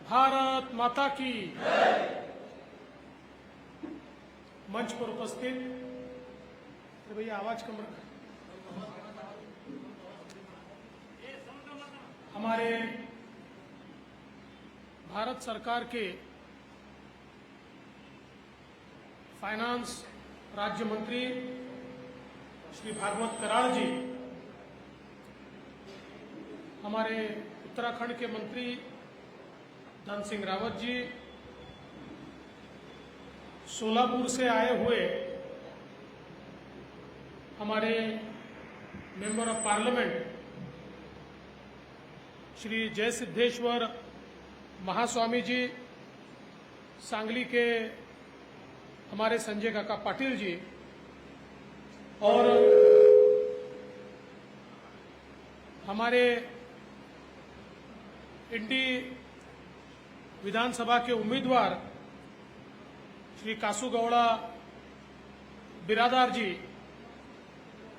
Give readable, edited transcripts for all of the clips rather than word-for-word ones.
भारत माता की मंच पर उपस्थित भैया आवाज कम रखा। हमारे भारत सरकार के फाइनेंस राज्य मंत्री श्री भागवत कराड़ जी, हमारे उत्तराखंड के मंत्री धन सिंह रावत जी, सोलापुर से आए हुए हमारे मेंबर ऑफ पार्लियामेंट श्री जय सिद्धेश्वर महास्वामी जी, सांगली के हमारे संजय काका पाटिल जी और हमारे इंडी विधानसभा के उम्मीदवार श्री कासूगौड़ा बिरादार जी,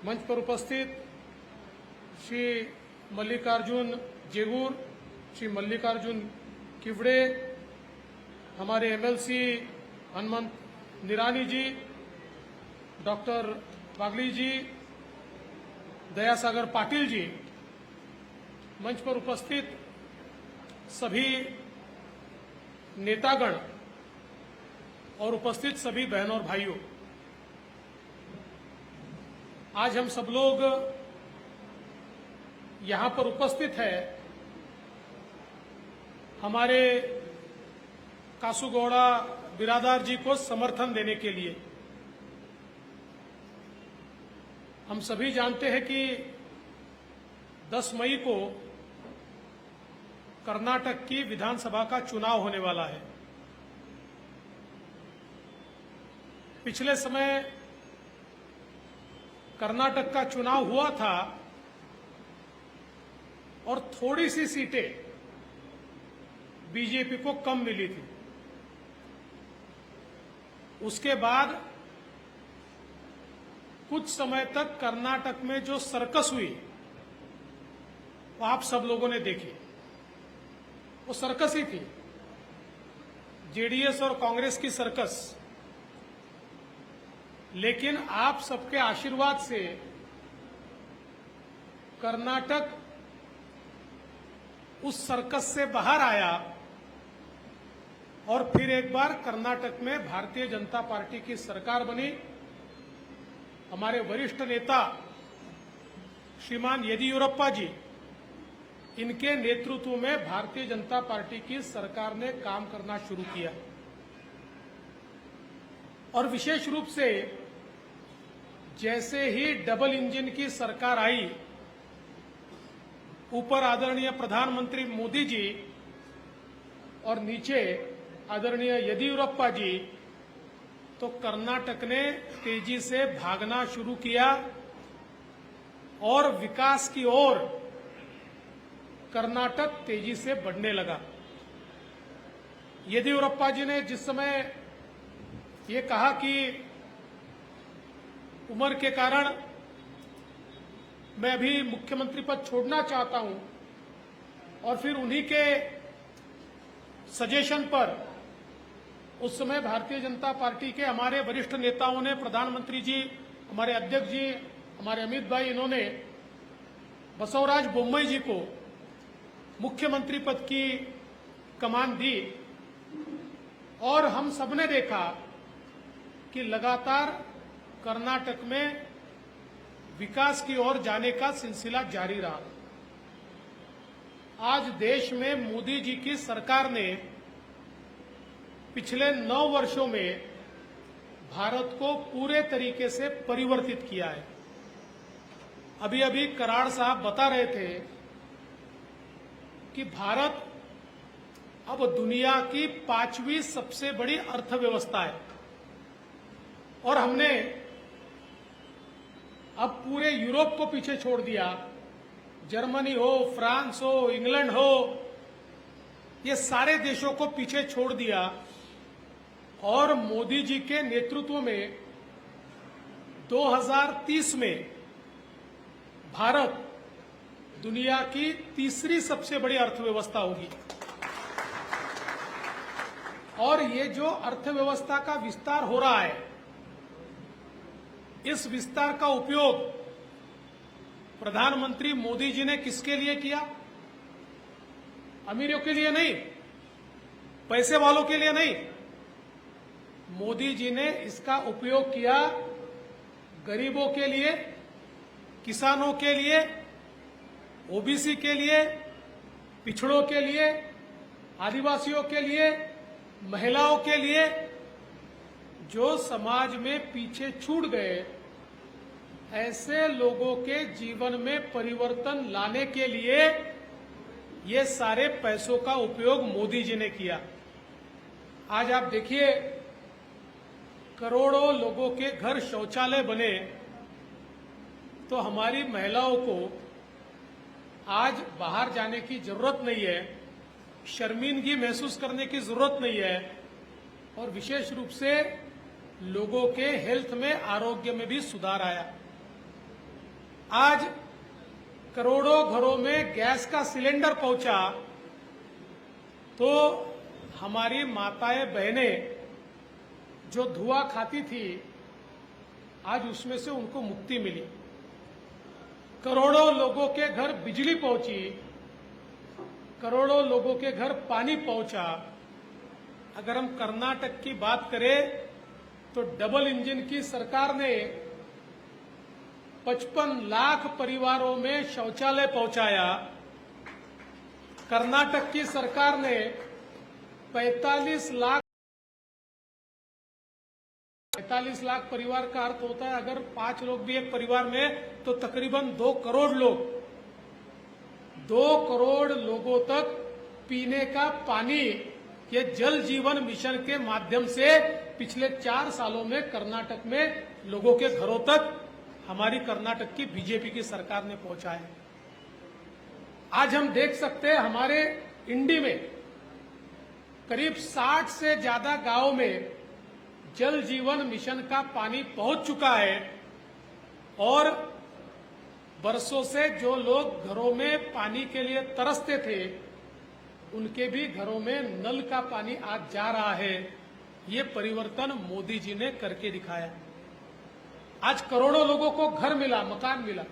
मंच पर उपस्थित श्री मल्लिकार्जुन जेगूर, श्री मल्लिकार्जुन किवड़े, हमारे एमएलसी हनुमंत निरानी जी, डॉक्टर वागली जी, दयासागर पाटिल जी, मंच पर उपस्थित सभी नेतागण और उपस्थित सभी बहनों और भाइयों, आज हम सब लोग यहां पर उपस्थित हैं हमारे कासूगौड़ा बिरादार जी को समर्थन देने के लिए। हम सभी जानते हैं कि 10 मई को कर्नाटक की विधानसभा का चुनाव होने वाला है। पिछले समय कर्नाटक का चुनाव हुआ था और थोड़ी सी सीटें बीजेपी को कम मिली थी। उसके बाद कुछ समय तक कर्नाटक में जो सर्कस हुई वो आप सब लोगों ने देखी। वो सर्कस ही थी, जेडीएस और कांग्रेस की सर्कस। लेकिन आप सबके आशीर्वाद से कर्नाटक उस सर्कस से बाहर आया और फिर एक बार कर्नाटक में भारतीय जनता पार्टी की सरकार बनी। हमारे वरिष्ठ नेता श्रीमान येदियुरप्पा जी, इनके नेतृत्व में भारतीय जनता पार्टी की सरकार ने काम करना शुरू किया और विशेष रूप से जैसे ही डबल इंजन की सरकार आई, ऊपर आदरणीय प्रधानमंत्री मोदी जी और नीचे आदरणीय येदियुरप्पा जी, तो कर्नाटक ने तेजी से भागना शुरू किया और विकास की ओर कर्नाटक तेजी से बढ़ने लगा। येदियुरप्पा जी ने जिस समय ये कहा कि उम्र के कारण मैं अभी मुख्यमंत्री पद छोड़ना चाहता हूं, और फिर उन्हीं के सजेशन पर उस समय भारतीय जनता पार्टी के हमारे वरिष्ठ नेताओं ने, प्रधानमंत्री जी, हमारे अध्यक्ष जी, हमारे अमित भाई, इन्होंने बसवराज बोम्मई जी को मुख्यमंत्री पद की कमान दी और हम सबने देखा कि लगातार कर्नाटक में विकास की ओर जाने का सिलसिला जारी रहा। आज देश में मोदी जी की सरकार ने पिछले 9 वर्षों में भारत को पूरे तरीके से परिवर्तित किया है। अभी अभी कराड़ साहब बता रहे थे कि भारत अब दुनिया की 5वीं सबसे बड़ी अर्थव्यवस्था है और हमने अब पूरे यूरोप को पीछे छोड़ दिया। जर्मनी हो, फ्रांस हो, इंग्लैंड हो, ये सारे देशों को पीछे छोड़ दिया और मोदी जी के नेतृत्व में 2030 में भारत दुनिया की तीसरी सबसे बड़ी अर्थव्यवस्था होगी। और ये जो अर्थव्यवस्था का विस्तार हो रहा है, इस विस्तार का उपयोग प्रधानमंत्री मोदी जी ने किसके लिए किया? अमीरों के लिए नहीं, पैसे वालों के लिए नहीं। मोदी जी ने इसका उपयोग किया गरीबों के लिए, किसानों के लिए, ओबीसी के लिए, पिछड़ों के लिए, आदिवासियों के लिए, महिलाओं के लिए, जो समाज में पीछे छूट गए, ऐसे लोगों के जीवन में परिवर्तन लाने के लिए ये सारे पैसों का उपयोग मोदी जी ने किया। आज आप देखिए, करोड़ों लोगों के घर शौचालय बने, तो हमारी महिलाओं को आज बाहर जाने की जरूरत नहीं है, शर्मिंदगी महसूस करने की जरूरत नहीं है, और विशेष रूप से लोगों के हेल्थ में, आरोग्य में भी सुधार आया। आज करोड़ों घरों में गैस का सिलेंडर पहुंचा, तो हमारी माताएं बहनें जो धुआं खाती थी, आज उसमें से उनको मुक्ति मिली। करोड़ों लोगों के घर बिजली पहुंची, करोड़ों लोगों के घर पानी पहुंचा। अगर हम कर्नाटक की बात करें तो डबल इंजन की सरकार ने 55 लाख परिवारों में शौचालय पहुंचाया। कर्नाटक की सरकार ने 45 लाख परिवार का अर्थ होता है, अगर 5 लोग भी एक परिवार में, तो तकरीबन 2 करोड़ लोग, 2 करोड़ लोगों तक पीने का पानी ये जल जीवन मिशन के माध्यम से पिछले 4 सालों में कर्नाटक में लोगों के घरों तक हमारी कर्नाटक की बीजेपी की सरकार ने पहुंचाया। आज हम देख सकते हैं, हमारे इंडी में करीब 60 से ज्यादा गांव में जल जीवन मिशन का पानी पहुंच चुका है, और बरसों से जो लोग घरों में पानी के लिए तरसते थे, उनके भी घरों में नल का पानी आज जा रहा है। ये परिवर्तन मोदी जी ने करके दिखाया। आज करोड़ों लोगों को घर मिला, मकान मिला।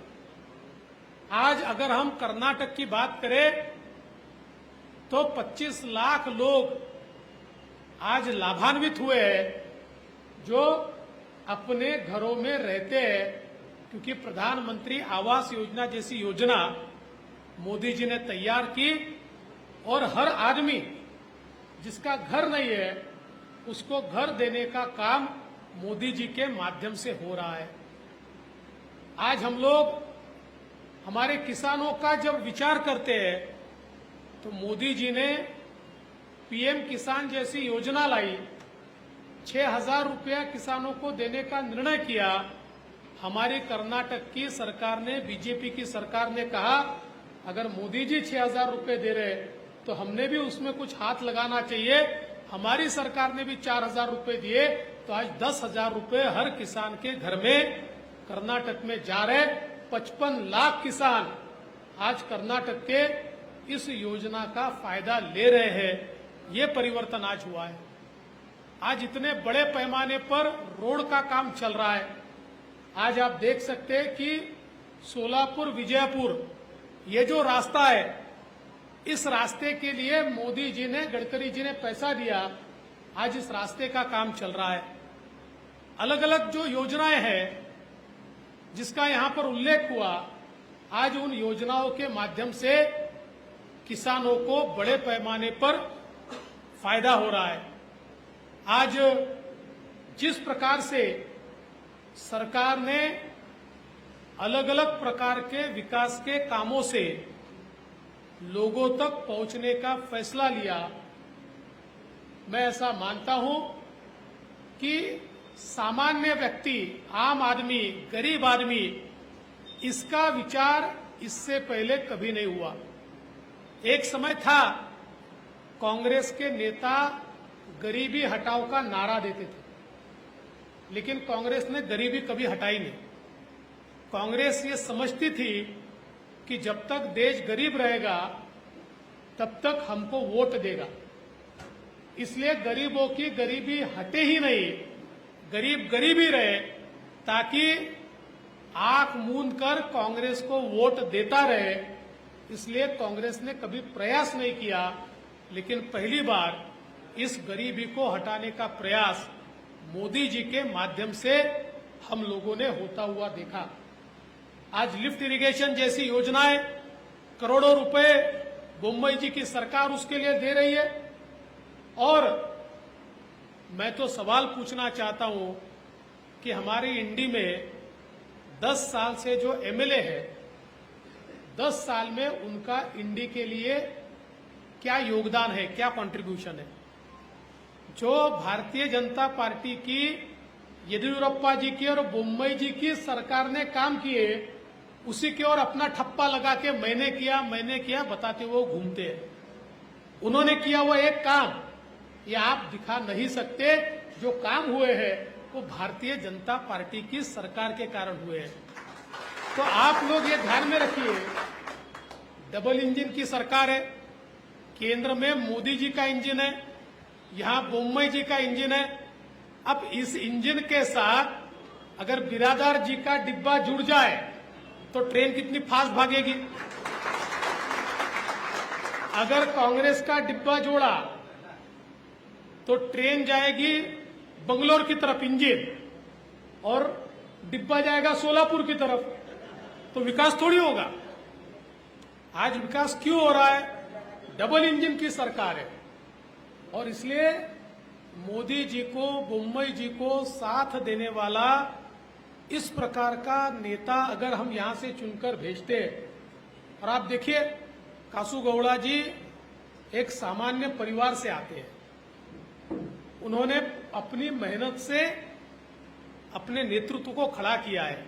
आज अगर हम कर्नाटक की बात करें तो 25 लाख लोग आज लाभान्वित हुए हैं, जो अपने घरों में रहते हैं, क्योंकि प्रधानमंत्री आवास योजना जैसी योजना मोदी जी ने तैयार की, और हर आदमी जिसका घर नहीं है उसको घर देने का काम मोदी जी के माध्यम से हो रहा है। आज हम लोग हमारे किसानों का जब विचार करते हैं तो मोदी जी ने पीएम किसान जैसी योजना लाई, 6,000 रुपया किसानों को देने का निर्णय किया। हमारी कर्नाटक की सरकार ने, बीजेपी की सरकार ने कहा, अगर मोदी जी 6,000 रुपये दे रहे तो हमने भी उसमें कुछ हाथ लगाना चाहिए। हमारी सरकार ने भी 4,000 रुपये दिए, तो आज 10,000 रुपये हर किसान के घर में कर्नाटक में जा रहे। 55 लाख किसान आज कर्नाटक के इस योजना का फायदा ले रहे हैं। ये परिवर्तन आज हुआ है। आज इतने बड़े पैमाने पर रोड का काम चल रहा है। आज आप देख सकते हैं कि सोलापुर विजयपुर ये जो रास्ता है, इस रास्ते के लिए मोदी जी ने, गडकरी जी ने पैसा दिया। आज इस रास्ते का काम चल रहा है। अलग अलग जो योजनाएं हैं जिसका यहां पर उल्लेख हुआ, आज उन योजनाओं के माध्यम से किसानों को बड़े पैमाने पर फायदा हो रहा है। आज जिस प्रकार से सरकार ने अलग अलग प्रकार के विकास के कामों से लोगों तक पहुंचने का फैसला लिया, मैं ऐसा मानता हूं कि सामान्य व्यक्ति, आम आदमी, गरीब आदमी, इसका विचार इससे पहले कभी नहीं हुआ। एक समय था कांग्रेस के नेता गरीबी हटाओ का नारा देते थे, लेकिन कांग्रेस ने गरीबी कभी हटाई नहीं। कांग्रेस ये समझती थी कि जब तक देश गरीब रहेगा तब तक हमको वोट देगा। इसलिए गरीबों की गरीबी हटे ही नहीं, गरीब गरीब ही रहे, ताकि आंख मूंद कर कांग्रेस को वोट देता रहे। इसलिए कांग्रेस ने कभी प्रयास नहीं किया, लेकिन पहली बार इस गरीबी को हटाने का प्रयास मोदी जी के माध्यम से हम लोगों ने होता हुआ देखा। आज लिफ्ट इरिगेशन जैसी योजनाएं करोड़ों रुपए बोम्मई जी की सरकार उसके लिए दे रही है। और मैं तो सवाल पूछना चाहता हूं कि हमारी इंडी में 10 साल से जो एमएलए है, 10 साल में उनका इंडी के लिए क्या योगदान है, क्या कंट्रीब्यूशन है। जो भारतीय जनता पार्टी की, येदियुरप्पा जी की और बोम्मई जी की सरकार ने काम किए, उसी की ओर अपना ठप्पा लगा के मैंने किया बताते हुए घूमते हैं। उन्होंने किया हुआ एक काम ये आप दिखा नहीं सकते। जो काम हुए हैं वो भारतीय जनता पार्टी की सरकार के कारण हुए हैं। तो आप लोग ये ध्यान में रखिए, डबल इंजन की सरकार है, केंद्र में मोदी जी का इंजन है, यहां बोम्मई जी का इंजन है। अब इस इंजन के साथ अगर बिरादार जी का डिब्बा जुड़ जाए तो ट्रेन कितनी फास्ट भागेगी। अगर कांग्रेस का डिब्बा जोड़ा तो ट्रेन जाएगी बंगलोर की तरफ इंजन, और डिब्बा जाएगा सोलापुर की तरफ, तो विकास थोड़ी होगा। आज विकास क्यों हो रहा है? डबल इंजन की सरकार है। और इसलिए मोदी जी को, बोम्मई जी को साथ देने वाला इस प्रकार का नेता अगर हम यहां से चुनकर भेजते, और आप देखिए कासूगौड़ा जी एक सामान्य परिवार से आते हैं, उन्होंने अपनी मेहनत से अपने नेतृत्व को खड़ा किया है।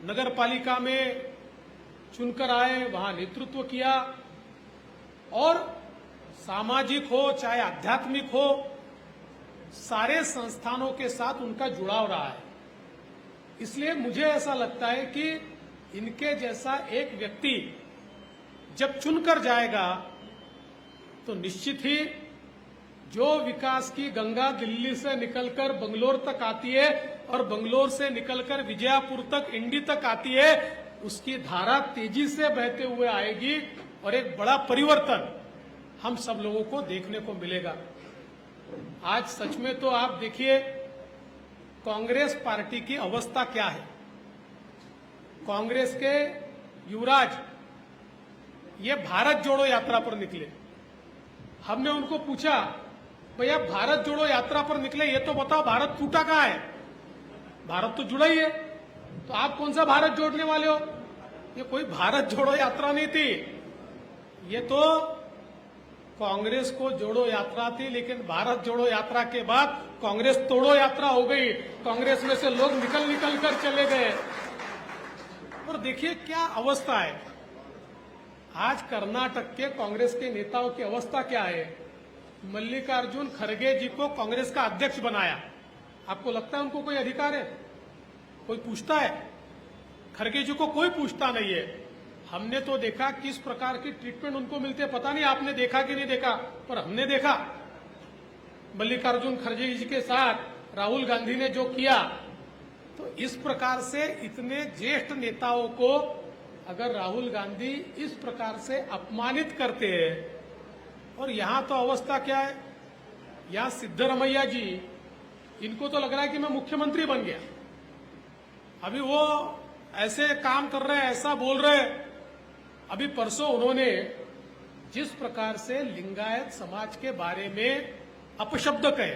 नगर पालिका में चुनकर आए, वहां नेतृत्व किया, और सामाजिक हो चाहे आध्यात्मिक हो, सारे संस्थानों के साथ उनका जुड़ाव रहा है। इसलिए मुझे ऐसा लगता है कि इनके जैसा एक व्यक्ति जब चुनकर जाएगा तो निश्चित ही जो विकास की गंगा दिल्ली से निकलकर बंगलोर तक आती है और बंगलोर से निकलकर विजयपुर तक, इंडी तक आती है, उसकी धारा तेजी से बहते हुए आएगी और एक बड़ा परिवर्तन हम सब लोगों को देखने को मिलेगा। आज सच में तो आप देखिए कांग्रेस पार्टी की अवस्था क्या है। कांग्रेस के युवराज ये भारत जोड़ो यात्रा पर निकले। हमने उनको पूछा, भैया भारत जोड़ो यात्रा पर निकले, ये तो बताओ भारत टूटा कहां है? भारत तो जुड़ा ही है, तो आप कौन सा भारत जोड़ने वाले हो? ये कोई भारत जोड़ो यात्रा नहीं थी, ये तो कांग्रेस को जोड़ो यात्रा थी। लेकिन भारत जोड़ो यात्रा के बाद कांग्रेस तोड़ो यात्रा हो गई, कांग्रेस में से लोग निकल कर चले गए। और देखिए क्या अवस्था है आज कर्नाटक के कांग्रेस के नेताओं की अवस्था क्या है। मल्लिकार्जुन खड़गे जी को कांग्रेस का अध्यक्ष बनाया। आपको लगता है उनको कोई अधिकार है? कोई पूछता है? खड़गे जी को कोई पूछता नहीं है। हमने तो देखा किस प्रकार की ट्रीटमेंट उनको मिलती है, पता नहीं आपने देखा कि नहीं देखा, पर हमने देखा। मल्लिकार्जुन खड़गे जी के साथ राहुल गांधी ने जो किया, तो इस प्रकार से इतने ज्येष्ठ नेताओं को अगर राहुल गांधी इस प्रकार से अपमानित करते हैं, और यहां तो अवस्था क्या है, यहां सिद्धरमैया जी, इनको तो लग रहा है कि मैं मुख्यमंत्री बन गया। अभी वो ऐसे काम कर रहे हैं, ऐसा बोल रहे हैं। अभी परसों उन्होंने जिस प्रकार से लिंगायत समाज के बारे में अपशब्द कहे,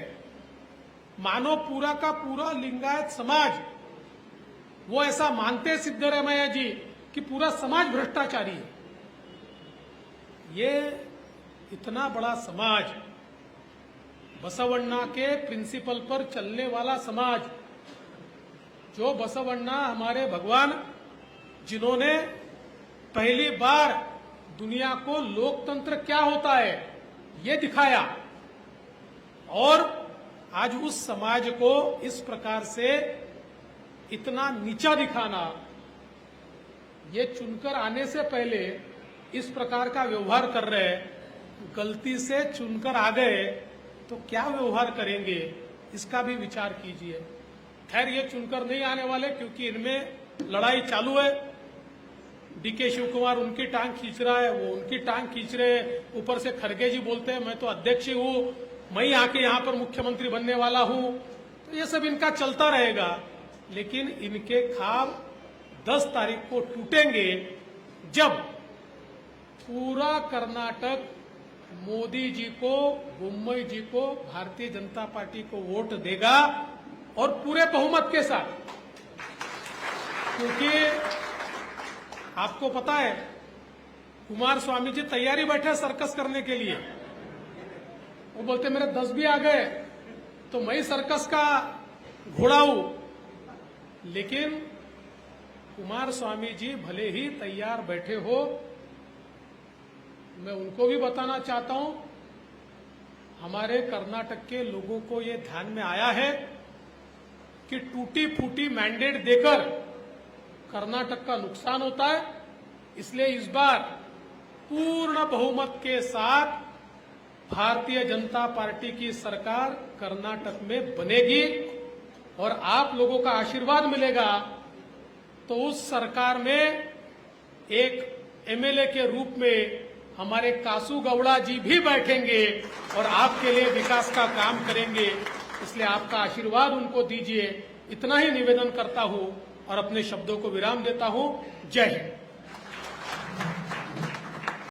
मानो पूरा का पूरा लिंगायत समाज, वो ऐसा मानते सिद्धरमैया जी कि पूरा समाज भ्रष्टाचारी है। ये इतना बड़ा समाज, बसवण्णा के प्रिंसिपल पर चलने वाला समाज, जो बसवण्णा हमारे भगवान, जिन्होंने पहली बार दुनिया को लोकतंत्र क्या होता है ये दिखाया, और आज उस समाज को इस प्रकार से इतना नीचा दिखाना, ये चुनकर आने से पहले इस प्रकार का व्यवहार कर रहे हैं। गलती से चुनकर आ गए तो क्या व्यवहार करेंगे, इसका भी विचार कीजिए। खैर ये चुनकर नहीं आने वाले, क्योंकि इनमें लड़ाई चालू है। डीके शिव कुमार उनकी टांग खींच रहा है, वो उनकी टांग खींच रहे हैं। ऊपर से खड़गे जी बोलते हैं मैं तो अध्यक्ष ही हूं, मैं ही आके यहां पर मुख्यमंत्री बनने वाला हूं। तो ये सब इनका चलता रहेगा, लेकिन इनके ख्वाब 10 तारीख को टूटेंगे, जब पूरा कर्नाटक मोदी जी को, बोम्मई जी को, भारतीय जनता पार्टी को वोट देगा, और पूरे बहुमत के साथ। क्योंकि आपको पता है कुमार स्वामी जी तैयारी बैठे सर्कस करने के लिए। वो बोलते मेरे 10 भी आ गए तो मैं ही सर्कस का घोड़ा हूं। लेकिन कुमार स्वामी जी भले ही तैयार बैठे हो, मैं उनको भी बताना चाहता हूं, हमारे कर्नाटक के लोगों को ये ध्यान में आया है कि टूटी फूटी मैंडेट देकर कर्नाटक का नुकसान होता है। इसलिए इस बार पूर्ण बहुमत के साथ भारतीय जनता पार्टी की सरकार कर्नाटक में बनेगी, और आप लोगों का आशीर्वाद मिलेगा तो उस सरकार में एक एमएलए के रूप में हमारे कासू गौड़ा जी भी बैठेंगे और आपके लिए विकास का काम करेंगे। इसलिए आपका आशीर्वाद उनको दीजिए, इतना ही निवेदन करता हूं और अपने शब्दों को विराम देता हूं। जय हिंद।